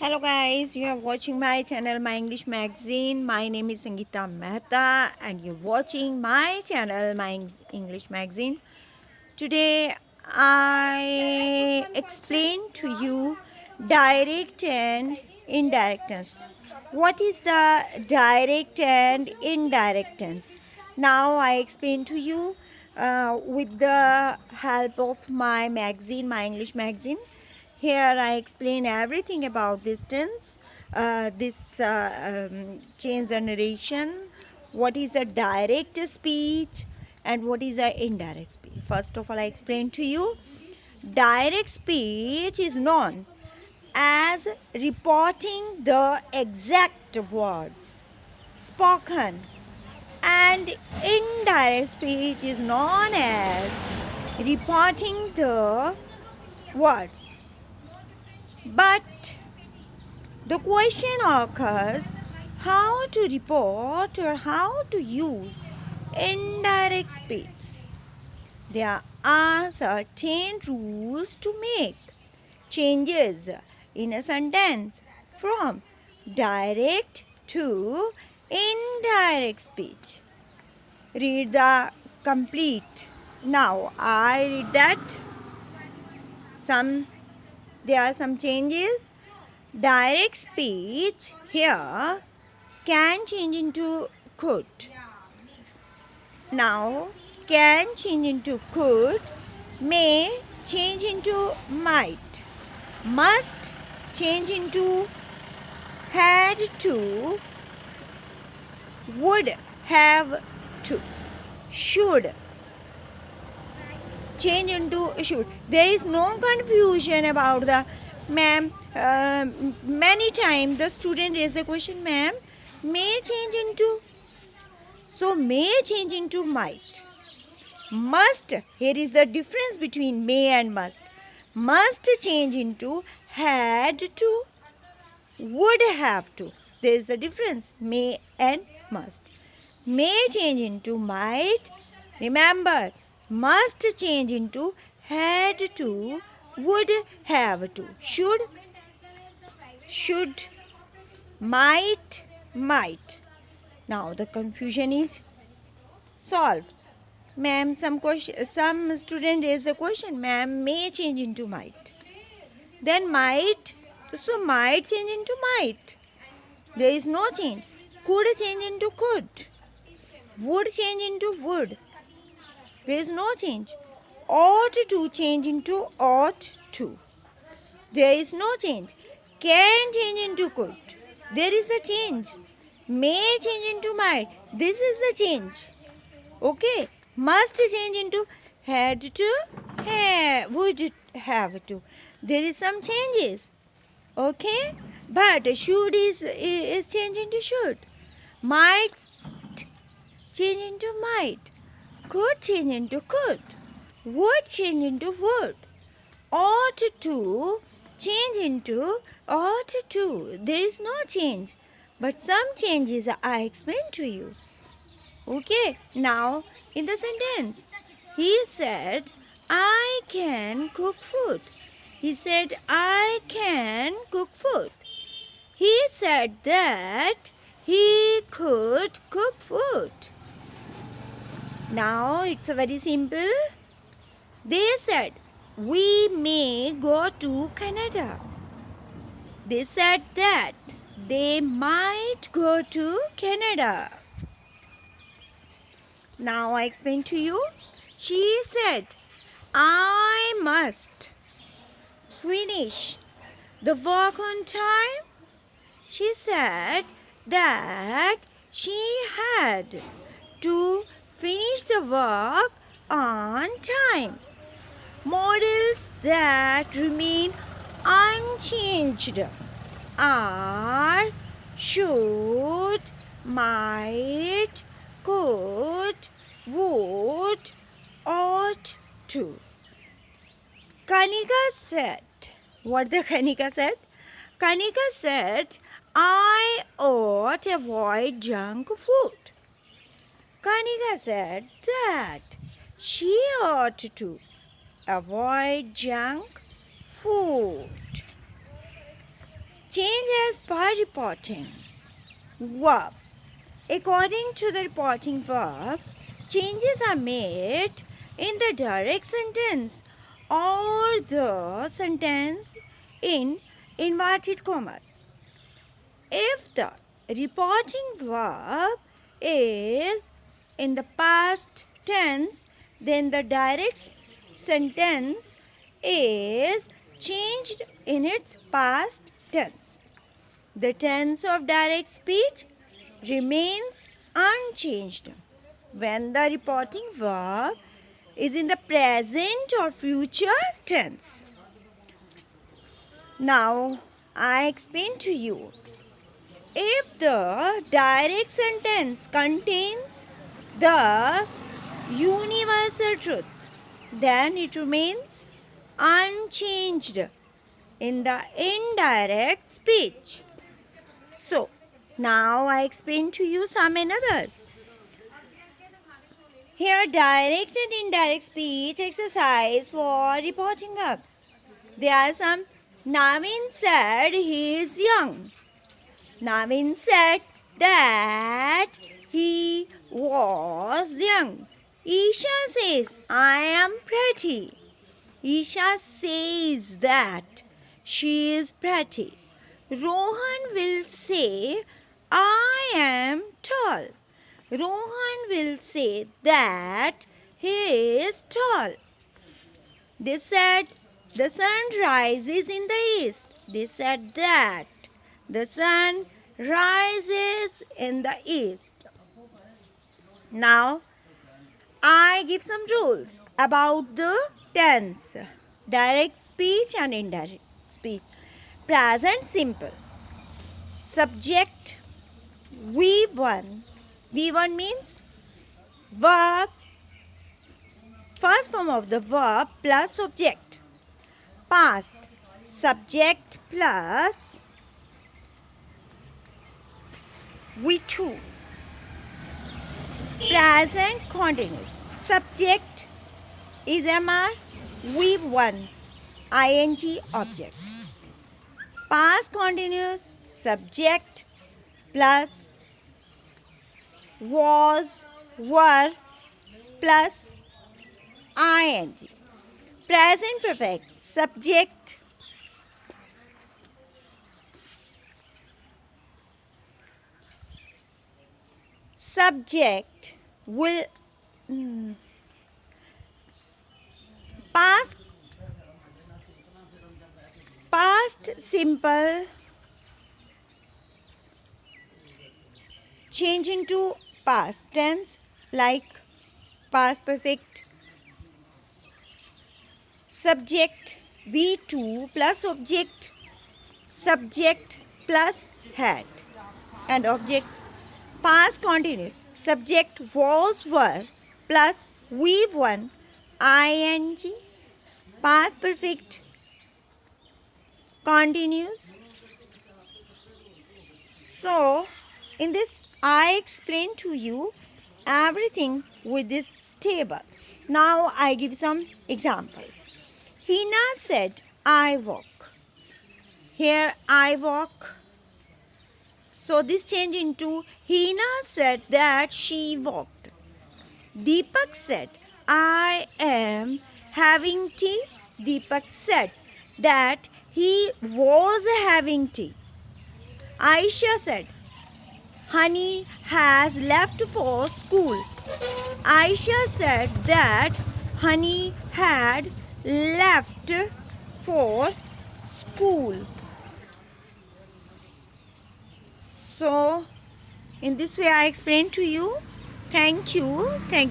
Hello guys, you are watching my channel My English Magazine. My name is SangeetaMehta and you're watching my channel My English Magazine. Today I explain to you direct and indirect tense. What is the direct and indirect tense? Now I explain to you with the help of my magazine, My English Magazine. Here I explain everything about this tense, change the narration, what is a direct speech and what is a indirect speech. First of all, I explain to you direct speech is known as reporting the exact words spoken, and indirect speech is known as reporting the words. But the question occurs how to report or how to use indirect speech. There are certain rules to make changes in a sentence from direct to indirect speech. Read the complete. Now I read that there are some changes. Direct speech here can change into could. Now can change into could, may change into might, must change into had to, would have to, should change into should. There is no confusion about the ma'am. Many times the student raise the question, ma'am, may change into. So may change into might. Must, here is the difference between may and must. Must change into had to, would have to. There is a difference, may and must. May change into might. Remember, must change into had to, would have to. Should, might. Now the confusion is solved. Ma'am, some student raised the question, ma'am, may change into might. Then might, so might change into might. There is no change. Could change into could. Would change into would. There is no change. Ought to change into ought to. There is no change. Can change into could. There is a change. May change into might. This is the change. Okay. Must change into had to, would have to. There is some changes. Okay. But should is change into should. Might change into might. Could change into could. Would change into would. Ought to change into ought to. There is no change. But some changes I explained to you. Okay, now in the sentence, he said, I can cook food. He said, I can cook food. He said that he could cook food. Now it's very simple. They said, we may go to Canada. They said that they might go to Canada. Now I explain to you. She said, I must finish the work on time. She said that she had to finish the work on time. Models that remain unchanged are should, might, could, would, ought to. Kanika said, what the Kanika said? Kanika said, I ought avoid junk food. Kanika said that she ought to avoid junk food. Change as per reporting verb. According to the reporting verb, changes are made in the direct sentence or the sentence in inverted commas. If the reporting verb is in the past tense, then the direct sentence is changed in its past tense. The tense of direct speech remains unchanged when the reporting verb is in the present or future tense. Now, I explain to you. If the direct sentence contains the universal truth, then it remains unchanged in the indirect speech. So, now I explain to you some and others. Here, direct and indirect speech exercise for reporting verb. There are some. Navin said he is young. Navin said that he was young. Isha says, I am pretty. Isha says that she is pretty. Rohan will say, I am tall. Rohan will say that he is tall. They said, the sun rises in the east. They said that the sun rises in the east. Now, I give some rules about the tense, direct speech and indirect speech. Present simple. Subject V1. V1 means verb, first form of the verb plus object. Past, subject plus V2. Present continuous. Subject is MR, V1, ing object. Past continuous, subject plus was, were plus ing. Present perfect, subject will past simple change into past tense like past perfect. Subject V2 plus object, subject plus had and object. Past continuous, subject was, were plus V1 ing. Past perfect continuous. So, in this I explain to you everything with this table. Now I give some examples. Hina said, I walk. Here I walk. So this change into Hina said that she walked. Deepak said, I am having tea. Deepak said that he was having tea. Aisha said, Honey has left for school. Aisha said that Honey had left for school. So, in this way I explained to you. Thank you.